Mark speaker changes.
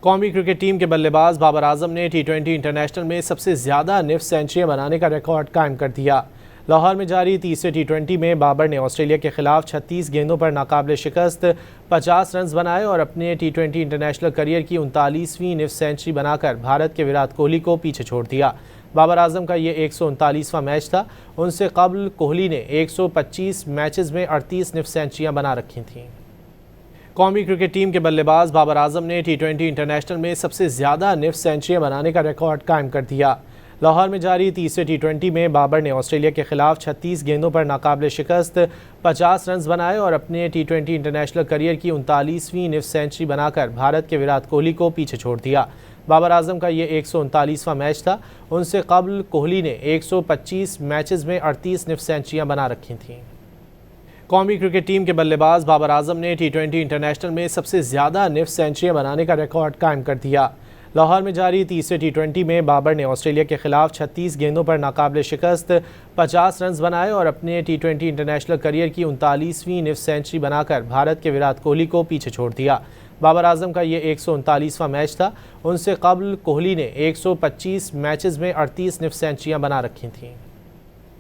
Speaker 1: कौमी cricket team के बल्लेबाज बाबर आजम ने T20 इंटरनेशनल में सबसे ज़्यादा निफ्ट सेंचुरियां बनाने का रिकॉर्ड कायम कर दिया। लाहौर में जारी तीसरे T20 में बाबर ने ऑस्ट्रेलिया के खिलाफ 36 गेंदों पर नाकाबिले शिकस्त 50 रन बनाए और अपने T20 इंटरनेशनल करियर की 39वीं निफ्ट सेंचुरी बनाकर भारत के विराट कोहली को पीछे छोड़ दिया। बाबर आजम का ये 139वां मैच था। उनसे कबल कोहली ने 125 मैचेस में 38 निफ्ट सेंचुरियां बना रखी थीं। कौमी क्रिकेट टीम के बल्लेबाज बाबर आजम ने T20 इंटरनेशनल में सबसे ज़्यादा निफ्ट सेंचुरियां बनाने का रिकॉर्ड कायम कर दिया। लाहौर में जारी तीसरे T20 में बाबर ने ऑस्ट्रेलिया के खिलाफ 36 गेंदों पर नाकाबिले शिकस्त 50 रन बनाए और अपने T20 इंटरनेशनल करियर की 39वीं निफ्ट सेंचुरी बनाकर भारत के विराट कोहली को पीछे छोड़ दिया। बाबर आजम का ये 139वां मैच था। उनसे कबल कोहली ने 125 मैचेस में 38 निफ्ट सेंचुरियां बना रखी थीं। कौमी क्रिकेट टीम के बल्लेबाज बाबर आजम ने T20 इंटरनेशनल में सबसे ज़्यादा निफ्ट सेंचुरियां बनाने का रिकॉर्ड कायम कर दिया। लाहौर में जारी तीसरे T20 में बाबर ने ऑस्ट्रेलिया के खिलाफ 36 गेंदों पर नाकाबिले शिकस्त 50 रन बनाए और अपने T20 इंटरनेशनल करियर की 39वीं निफ्ट सेंचुरी बनाकर भारत के विराट कोहली को पीछे छोड़ दिया। बाबर आजम का ये 139वां मैच था। उनसे कबल कोहली ने 125 मैचेस में 38 निफ्ट सेंचुरियां बना रखी थीं।